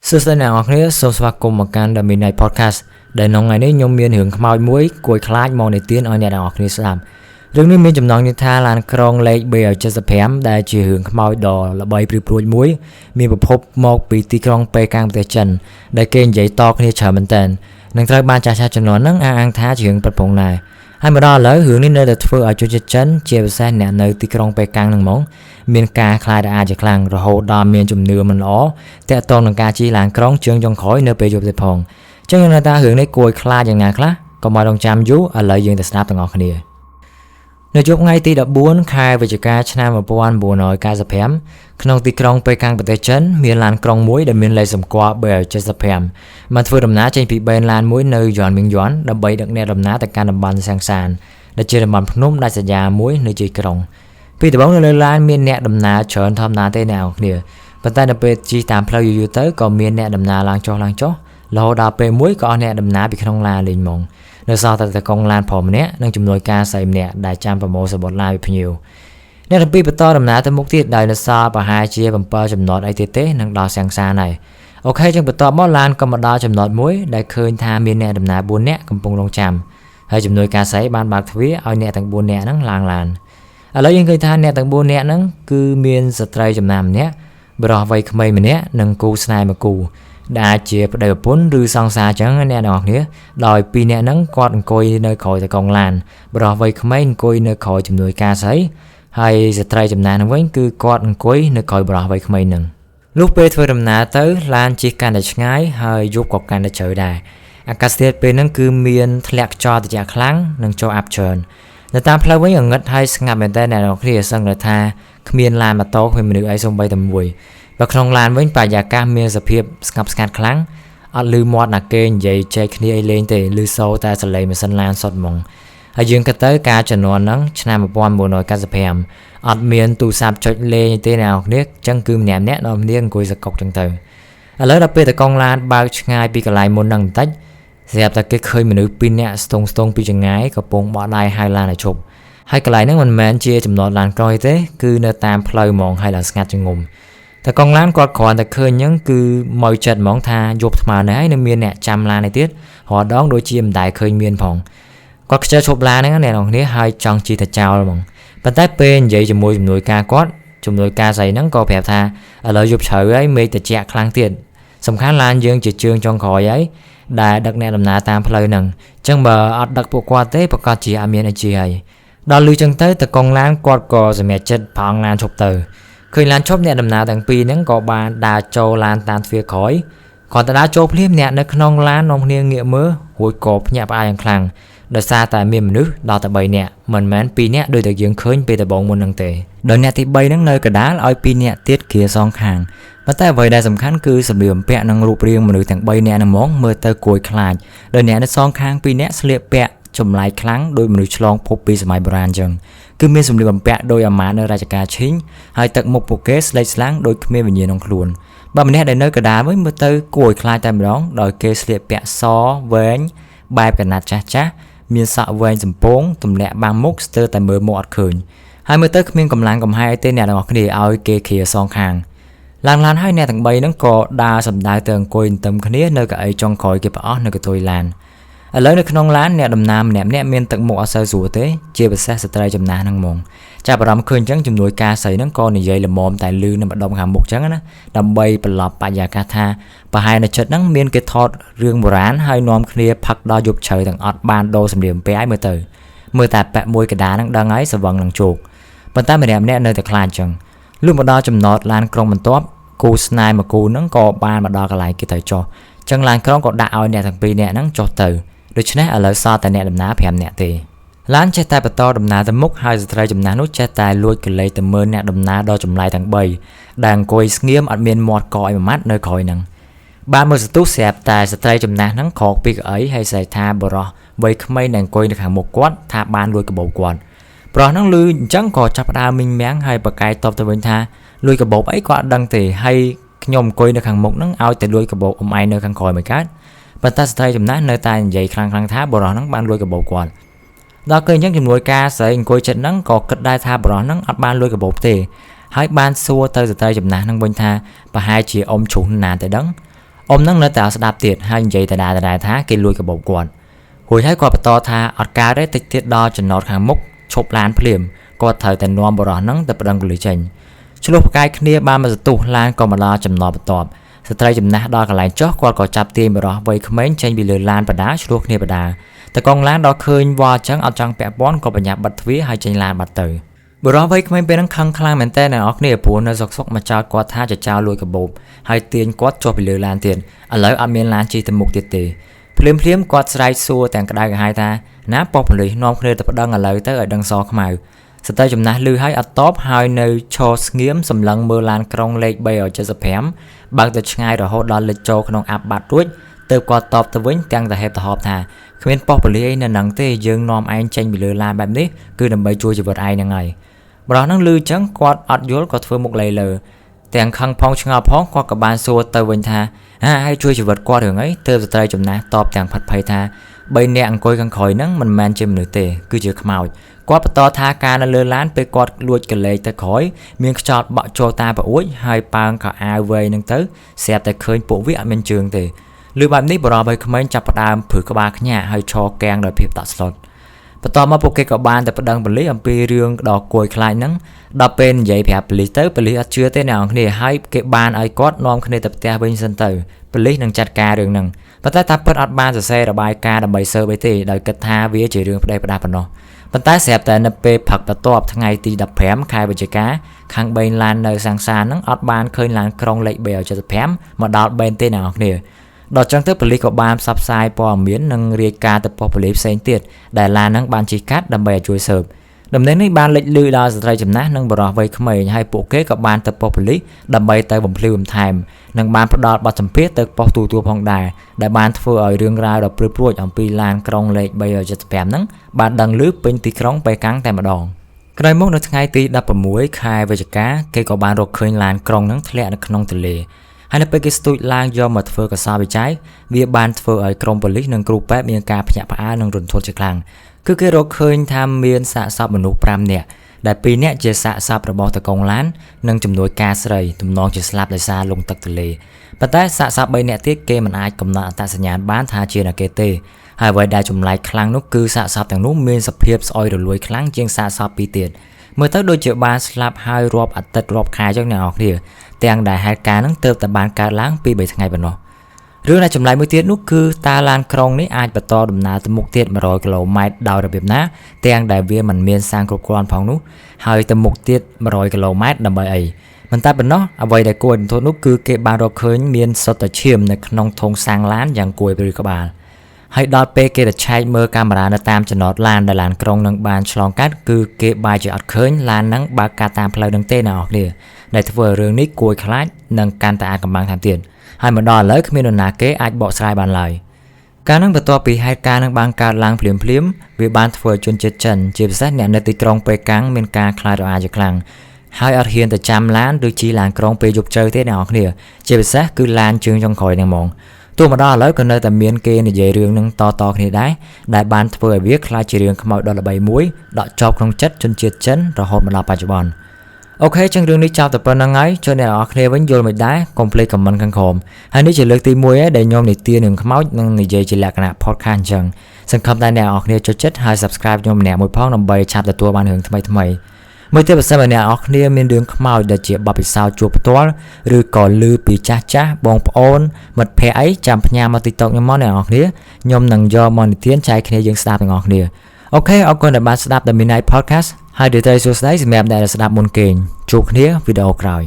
សួស្តីអ្នកនរគ្នាសូមស្វាគមន៍មកកាន់ The Midnight Podcast ដែលក្នុងថ្ងៃនេះខ្ញុំមានរឿងខ្មោចមួយគួរខ្លាចមកនិទានឲ្យអ្នកនរគ្នាស្ដាប់រឿងនេះមានចំណងនិយាយថាឡានក្រុងលេខ B75 ដែលជារឿងខ្មោចដ៏ល្បីព្រឺព្រួចមួយមានប្រភពមកពីទីក្រុងប៉េកាំងប្រទេសចិនដែលគេនិយាយតគ្នាច្រើនមែនទែននឹងត្រូវបានចាស់ៗចំនួនហ្នឹងអះអាងថាជារឿងពិតផងដែរហើយមកដល់ឥឡូវរឿងនេះនៅតែធ្វើឲ្យជនជាតិចិនជាពិសេសអ្នកនៅទីក្រុងប៉េកាំងហ្នឹងហ្មងមានការខ្លាចរអាជាខ្លាំងរហូតដល់មានជំនឿមិនល្អតាក់ទងនឹងការជិះឡានក្រុងជើងចុងក្រោយនៅពេលយប់ទៀតផងអញ្ចឹងនៅតែរឿងនេះគួរខ្លាចយ៉ាងណាខ្លះកុំឲ្យរងចាំយូរឥឡូវយើងទៅស្ដាប់ទាំងអស់គ្នានៅយប់ថ្ងៃទី14ខែវិច្ឆិកាឆ្នាំ1995ក្នុងទីក្រុងប៉េកាំងប្រទេសចិនមានឡានក្រុងមួយដែលមានលេខសម្គាល់ B75 បានធ្វើដំណើរចេញពីបេនឡានមួយនៅយន់មីងយន់ដើម្បីដឹកអ្នកដំណើរទៅកាន់តំបន់សាំងសានដែលជាតំបន់ភ្នំដាច់ស្រយាលមួយនៅជាយក្រុងពីដំបូងនៅលើឡានមានអ្នកដំណើរច្រើនធម្មតាទេអ្នកនរគ្នាប៉ុន្តែនៅពេលជិះតាមផ្លូវយូរទៅក៏មានអ្នកដំណើរឡើងចុះរហូតដល់ពេលមួយក៏អស់អ្នកដំណើរពីក្នុងឡានលេងហ្មងនៅសល់តែកង់ឡានប្រុសម្នាក់និងជំនួយការស្រីម្នាក់ដែលចាំប្រមូលសម្បត្តិឡានពីភ្ញៀវអ្នកទាំងពីរបន្តដំណើរទៅមុខទៀតដោយនៅសល់ប្រហែលជា7ចំណតអីទៀតទេនឹងដល់សាំងសានហើយអូខេចឹងបន្តមកឡានក៏មកដល់ចំណតមួយដែលឃើញថាមានអ្នកដំណើរ4នាក់កំពុងរង់ចាំហើយជំនួយការស្រីបានបើកទ្វារឲ្យអ្នកទាំង4នាក់ហ្នឹងឡើងឡានឥឡូវយើងឃើញថាអ្នកទាំង4នាក់ហ្នឹងគឺមានស្ត្រីចំណាំម្នាក់បរិសុទ្ធវ័យក្មេងម្នាក់និងគូស្នេហ៍មួយគូដែលអាចជាប្តីប្រពន្ធឬសង្សារចឹងអ្នកនរគ្នាដោយពីរអ្នកហ្នឹងគាត់អង្គុយនៅក្រោយតែកង់ឡានបរិសុទ្ធវ័យក្មេងអង្គុយនៅក្រោយជំនួយការស្រីហើយស្ត្រីចំណាស់ហ្នឹងវិញគឺគាត់អង្គុយនៅក្រោយបរិសុទ្ធវ័យក្មេងហ្នឹងលុះពេលធ្វើដំណើរទៅឡានជិះកាន់តែឆ្ងាយហើយយប់ក៏កាន់តែជ្រៅដែរអាកាសធាតុពេលហ្នឹងគឺមានធ្លាក់ខ្យល់ត្រជាក់ខ្លាំងនិងចូលអាប់ច្រើននៅតាមផ្លូវវិញងឹតហើយស្ងាត់មែនតើអ្នកនរគ្នាសឹងតែថាគ្មានឡានម៉ូតូគ្មានមនុស្សអីសូម្បីតែមួយបើក្នុងឡានវិញបរិយាកាសមានសភាពស្ងប់ស្ងាត់ខ្លាំងអត់ឮមាត់ណាគេនិយាយចែកគ្នាអីលេងទេឮសូរតែសលេងម៉ាស៊ីនឡានសុទ្ធហ្មងហើយយើងគិតទៅការជំនាន់ហ្នឹងឆ្នាំ1995អត់មានទូរស័ព្ទចុចលេងទេអ្នកនរគ្នាចឹងគឺម្នាក់នាំគ្នាអង្គុយសកុកចឹងទៅឥឡូវដល់ពេលតកង់ឡានបើកឆ្ងាយពីកន្លែងមុនហ្នឹងបន្តិចស្រាប់តែគេឃើញមនុស្ស2នាក់ស្ទង់ពីចង្ងាយកំពុងបោះដៃហៅឡានឲ្យឈប់ហើយកន្លែងហ្នឹងមិនមែនជាចំណតឡានក្រោយទេគឺនៅតាមផ្លូវហ្មងហើយឡើងស្ងាត់ចងំតែកង់ឡានគាត់គ្រាន់តែឃើញអញ្ចឹងគឺមកចិត្តហ្មងថាយប់ថ្មនេះហើយនៅមានអ្នកចាំឡាននេះទៀតរដងដូចជាមិនដែលឃើញមានផងគាត់ខ្ជិលឈប់ឡានហ្នឹងអ្នកនរគ្នាហើយចង់ជិះទៅចោលហ្មងប៉ុន្តែពេលនិយាយជាមួយជំនួយការគាត់ជំនួយការស្រីហ្នឹងក៏ប្រាប់ថាឥឡូវយប់ជ្រៅហើយមេឃត្រជាក់ខ្លាំងទៀតសំខាន់ឡានយើងជាជើងចុងក្រោយហើយដែលដឹកអ្នកដំណើរតាមផ្លូវហ្នឹងអញ្ចឹងបើអត់ដឹកពួកគាត់ទេប្រកាសជាអត់មានអីជាហើយដល់លឺអញ្ចឹងទៅកង់ឡានគាត់ក៏សម្រេចចិត្តប្រងឡានឈប់ទៅឃើញឡានឈប់អ្នកដំណើរទាំងពីរហ្នឹងក៏បានដើរចូលឡានតាមទ្វារក្រោយគាត់ទៅដើរចូលភ្លាមអ្នកនៅក្នុងឡាននាំគ្នាងាកមើលរួចក៏ភ្ញាក់ផ្អើលយ៉ាងខ្លាំងដោយសារតែមានមនុស្សដល់តែ3នាក់មិនមែន2នាក់ដូចតែយើងឃើញពេលដំបូងមុនហ្នឹងទេដោយអ្នកទី3ហ្នឹងនៅកណ្ដាលឲ្យ2នាក់ទៀតគ្រាសងខាងប៉ុន្តែអ្វីដែលសំខាន់គឺសម្លៀកបំពាក់និងរូបរាងមនុស្សទាំង3នាក់ហ្នឹងហ្មងមើលទៅគួរខ្លាចដោយអ្នកនៅសងខាង2នាក់ស្លៀកពាក់ចម្លែកខ្លាំងដោយមនុស្សឆ្លងភពពីសម័យបុរាណអញ្ចឹងគឺមានសម្លៀកបំពាក់ដោយអាម៉ានៅរជ្ជកាលឈីងហើយទឹកមុខពួកគេស្លេកស្លាំងដោយគ្មានវិញ្ញាណក្នុងខ្លួនបើម្នាក់ដែលនៅកណ្ដាលវិញមើលទៅគួរឲ្យខ្លាចតែម្ដងដោយគេស្លៀកពាក់សវែងបែបកណាត់ចាស់មានសក់វែងសំពងទម្លាក់បាំងមុខស្ទើរតែមើលមកអត់ឃើញហើយមើលទៅគ្មានកម្លាំងកំហែងទេអ្នកទាំងអស់គ្នាឲ្យគេគ្រាសងខាងឡើងឡានហើយអ្នកទាំង3ហ្នឹងក៏ដើរសម្ដៅទៅអង្គុយទន្ទឹមគ្នានៅកៅអីចុងក្រោយគេប្រអស់នៅកន្ទុយឡានឥឡូវនៅក្នុងឡានអ្នកដំណើរម្នាក់មានទឹកមុខអត់សូវស្រួលទេជាពិសេសស្ត្រីចំណាស់ហ្នឹងហ្មងចាប់អារម្មណ៍ឃើញអញ្ចឹងជំនួយការស្រីហ្នឹងក៏និយាយល្មមតែលឺនៅម្ដុំខាងមុខអញ្ចឹងណាដើម្បីប្រឡប់បរិយាកាសថាប្រហែលនៅចិត្តហ្នឹងមានគេថតរឿងបុរាណហើយនាំគ្នាផឹកដល់យប់ជ្រៅទាំងអត់បានដូរសម្លៀកបំពាក់ឲ្យមើលតែប៉ែមួយកដាហ្នឹងដឹងហើយស្វឹងនឹងជោគប៉ុន្តែម្នាក់នៅតែខ្លាចអញ្ចឹងលុះមកដល់ចំណតឡានក្រុងបន្ទាប់គូស្នេហ៍មួយគូហ្នឹងក៏បានមកដល់កន្លែងគេទៅចុះអញ្ចឹងឡានក្រុងក៏ដាក់ឲ្យអ្នកទាំងពីរនាក់ហ្នឹងចុះទៅដូច្នេះឥឡូវសល់តែអ្នកដំណើរ5នាក់ទេឡានចេះតែបន្តដំណើរទៅមុខហើយស្ត្រីចំណាស់នោះចេះតែលួចកលេសទៅមើលអ្នកដំណើរដ៏ចម្លែកទាំង3ដែលអង្គុយស្ងៀមអត់មានមាត់កឲ្យមួយម៉ាត់នៅក្រោយហ្នឹងបានមើលសន្ទុះស្រាប់តែស្ត្រីចំណាស់ហ្នឹងក្រោកពីកៅអីហើយស្រែកថាបរោះវ័យក្មេងដែលអង្គុយនៅខាងមុខគាត់ថាបានលួចកាបូបគាត់ប្រុសហ្នឹងឮអញ្ចឹងក៏ចាប់ផ្ដើមមីងមាំងហើយបកកាយតបទៅវិញថាលួចកាបូបអីគាត់អត់ដឹងទេហើយខ្ញុំអង្គុយនៅខាងមុខហ្នឹងឲ្យតែលួចកាបូបអ៊ំឯងនៅខាងក្រោយមិនកើតប៉ុន្តែស្ត្រីចំណាស់នៅតែនិយាយខ្លាំងៗថាបរោះហ្នឹងបានលួចកាបូបគាត់ដល់ពេលអញ្ចឹងជំនួយការស្រីអង្គុយចិត្តហ្នឹងក៏គិតដែរថាបរោះហ្នឹងអត់បានលួចកាបូបទេហើយបានសួរទៅស្ត្រីចំណាស់ហ្នឹងវិញថាប្រហែលជាអ៊ំជ្រុះណាទៅដឹងអ នឹងនៅតែស្ដាប់ទៀតហើយនិយាយដដែលថាគេលួចកាបូបគាត់រួចហើយគាត់បន្តថាអត់កើតទេតិចទៀតដល់ចំណតខាងមុខឈប់ឡានភ្លាមគាត់ត្រូវតែនាំបរិះហ្នឹងទៅប្តឹងប៉ូលីសចេញឆ្លោះផ្កាយគ្នាបានមកសន្ទុះឡានក៏មកដល់ចំណតបន្ទាប់ស្ត្រីចំណាស់ដល់កន្លែងចុះគាត់ក៏ចាប់ទាញបរិះវ័យក្មេងចេញពីលើឡានបដាឆ្លោះគ្នាបដាតែកងឡានដល់ឃើញវ៉ាអញ្ចឹងអត់ចង់ពាក់ព័ន្ធក៏បញ្ញាបិទទ្វារហើយចេញឡានបាត់ទៅបរិះវ័យក្មេងពេលហ្នឹងខឹងខ្លាំងមែនតើអ្នកនរគ្នាព្រោះនៅសុកមកចោទគាត់ថាចោលលួចកាបូបហើយទាញគាត់ចុះពីលើឡានទៀតឥឡូវអត់មានឡានជិះទៅមុខទៀតទេភ្លាមគាត់ស្រែកសួរទាំងក្តៅក្រហាយថាណាប៉ោះប៉ូលីសនាំគ្នាទៅប្តឹងឥឡូវទៅឲ្យដឹងសខ្មៅស្ត្រីចំណាស់លឺហើយអត់តបហើយនៅឈរស្ងៀមសម្លឹងមើលឡានក្រុងលេខ375បើកទៅឆ្ងាយរហូតដល់លេចចូលក្នុងអាប់បាត់រួចទើបគាត់តបទៅវិញទាំងតែហេបទៅហប់ថាគ្មានប៉ោះប៉ូលីសអីនៅនឹងទេយើងនាំឯងចេញពីលើឡានបែបនេះគឺដើម្បីជួយជីវិតឯងហ្នឹងហើយបរិះហ្នឹងលឺអញ្ចឹងគាត់អត់យល់ក៏ធ្វើមុខលេលើទាំងខឹងផងឆ្ងល់ផងគាត់ក៏បានសួរទៅវិញថាហើយជួយជីវិតគាត់រឿងអីទើបស្ត្រីចំណាស់តបទាំងផិតភ័យថា3នាក់អង្គុយខាងក្រោយហ្នឹងមិនមែនជាមនុស្សទេគឺជាខ្មោចគាត់បន្តថាការនៅលើឡានពេលគាត់លួចកលេចទៅក្រោយមានខ្យល់បក់ចូលតាប្អួយហើយប៉ើងក៏អាវវែងហ្នឹងទៅស្រាប់តែឃើញពួកវាអត់មានជើងទេលឺបែបនេះបរិះវ័យក្មេងចាប់ផ្ដើមព្រឺក្បាលខ្ញាក់ហើយឈរកាំងដោយភាពតក់ស្លុតបន្តមកពួកគេក៏បានទៅប្តឹងប៉ូលីសអំពីរឿងដ៏គួរខ្លាចហ្នឹងដល់ពេលនិយាយប្រាប់ប៉ូលីសទៅប៉ូលីសអត់ជឿទេអ្នកនរគ្នាហើយគេបានឲ្យគាត់នាំគ្នាទៅផ្ទះវិញសិនទៅប៉ូលីសនឹងចាត់ការរឿងហ្នឹងប៉ុន្តែថាពិតអត់បានសរសេររបាយការណ៍ដើម្បីស៊ើបអីទេដោយគិតថាវាជារឿងផ្ដេសផ្ដាសប៉ុណ្ណោះប៉ុន្តែស្រាប់តែនៅពេលផឹកបន្ទាប់ថ្ងៃទី15ខែវិច្ឆិកាខាងបេនឡាននៅសាំងសានហ្នឹងអត់បានឃើញឡានក្រុងលេខ375មកដល់បេនទេអ្នកនរគ្នាដល់ចឹងទៅប៉ូលីសក៏បានផ្សព្វផ្សាយព័ត៌មាននិងរាយការណ៍ទៅប៉ុស្តិ៍ប៉ូលីសផ្សេងទៀតដែលឡានហ្នឹងបានជិះកាត់ដើម្បីឲ្យជួយស៊ើបដំណឹងនេះបានលេចលឺដល់ស្ត្រីចំណាស់និងបរិះវ័យក្មេងហើយពួកគេក៏បានទៅប៉ុស្តិ៍ប៉ូលីសដើម្បីទៅបំភ្លឺបន្ថែមនិងបានផ្ដល់បទសម្ភាសន៍ទៅប៉ុស្តិ៍ទូទួលផងដែរដែលបានធ្វើឲ្យរឿងរ៉ាវដ៏ព្រឺព្រួចអំពីឡានក្រុងលេខ375ហ្នឹងបានដឹងឮពេញទីក្រុងប៉េកាំងតែម្ដងក្រោយមកនៅថ្ងៃទី16ខែវិច្ឆិកាគេក៏បានរកឃើញឡានក្រុងហ្នឹងធ្លាក់នៅក្នុងទន្លេហើយនៅពេលគេស្ទូចឡើងយកមកធ្វើកសោវិច័យវាបានធ្វើឲ្យក្រុមប៉ូលីសនិងគ្រូពេទ្យមានការភ្ញាក់ផ្អើលនិងរន្ធត់ជាខ្លាំងគឺគេរកឃើញថាមានសាកសពមនុស្ស5នាក់ដែល2នាក់ជាសាកសពរបស់តកងឡាននិងជំនួយការស្រីទំនងជាស្លាប់ដោយសារលង់ទឹកទន្លេប៉ុន្តែសាកសព3នាក់ទៀតគេមិនអាចកំណត់អត្តសញ្ញាណបានថាជាអ្នកគេទេហើយអ្វីដែលចម្លែកខ្លាំងនោះគឺសាកសពទាំងនោះមានសភាពស្អុយរលួយខ្លាំងជាងសាកសព2ទៀតមើលទៅដូចជាបានស្លាប់ហើយរាប់អាទិត្យរាប់ខែចឹងអ្នកនរគ្នាទាំងដែលហេតុការណ៍ហ្នឹងទើបតែបានកើតឡើងពី3ថ្ងៃប៉ុណ្ណោះរឿងដែលចម្លែកមួយទៀតនោះគឺតើឡានក្រុងនេះអាចបន្តដំណើរទៅមុខទៀត100គីឡូម៉ែត្រដោយរបៀបណាទាំងដែលវាមិនមានសាំងគ្រប់គ្រាន់ផងនោះហើយទៅមុខទៀត100គីឡូម៉ែត្រដើម្បីអីមិនតែប៉ុណ្ណោះអ្វីដែលគួរឲ្យរន្ធត់នោះគឺគេបានរកឃើញមានសុទ្ធតែឈាមនៅក្នុងធុងសាំងឡានយ៉ាងគួរឲ្យព្រឺក្បាលហើយដល់ពេលគេទៅឆែកមើលកាមេរ៉ានៅតាមចំណតឡានដែលឡានក្រុងនឹងបានឆ្លងកាត់គឺគេបែរជាអត់ឃើញឡានហ្នឹងបើកកាត់តាមផ្លូវនឹងទេអ្នកនរគ្នាដែលធ្វើឲ្យរឿងនេះគួរឲ្យខ្លាចនិងកាន់តែអាចកំបាំងថែមទៀតហើយមកដល់ឥឡូវគ្មាននរណាគេអាចបកស្រាយបានឡើយការនឹងបន្ទាប់ពីហេតុការណ៍នឹងបានកើតឡើងភ្លាមវាបានធ្វើឲ្យជនជាតិចិនជាពិសេសអ្នកនៅទីក្រុងប៉េកាំងមានការខ្លាចរអាជាខ្លាំងហើយអត់ហ៊ានទៅចាំឡានឬជិះឡានក្រុងពេលយប់ជ្រៅទេអ្នកនរគ្នាជាពិសេសគឺឡានជើងចុងក្រោយហ្នឹងហ្មងទោះមកដល់ឥឡូវក៏នៅតែមានគេនិយាយរឿងនឹងតគ្នាដែរដែលបានធ្វើឲ្យវាខ្លាចជារឿងខ្មោចដ៏ល្បីមួយដកជាប់ក្នុងចិត្តជនជាតិចិនរហូតមកដល់បច្ចុប្បន្នអូខេចឹងរឿងនេះចប់តែប៉ុណ្្នឹងហើយចូលអ្នកនរគ្នាវិញយល់មិនដែរកុំភ្លេចខមមិនខាងក្រោមហើយនេះជាលើកទី1ហើយដែលខ្ញុំនិទានរឿងខ្មោចនិងនិយាយជាលក្ខណៈ podcast អញ្ចឹងសង្ឃឹមតែអ្នកនរគ្នាចូលចិត្តហើយ subscribe ខ្ញុំម្នាក់មួយផងដើម្បីឆាប់ទទួលបានរឿងថ្មីមួយទៀតបើសិនអ្នកនរគ្នាមានរឿងខ្មោចដែលជាបទពិសោធន៍ជួបផ្ទាល់ឬក៏ឮពីចាស់បងប្អូនមិត្តភ័ក្តិអីចាំផ្ញើមក TikTok ខ្ញុំមកអ្នកនរគ្នាខ្ញុំនឹងយកមកនិទានចែកគ្នាយើងស្ដាប់ទាំងអស់គ្នាអូខេអរគុណដែលបានស្ដាប់ The Midnight Podcast ហើយ Day សួស្ដីសម្រាប់អ្នកដែលស្ដាប់មុនគេងជួបគ្នាវីដេអូក្រោយ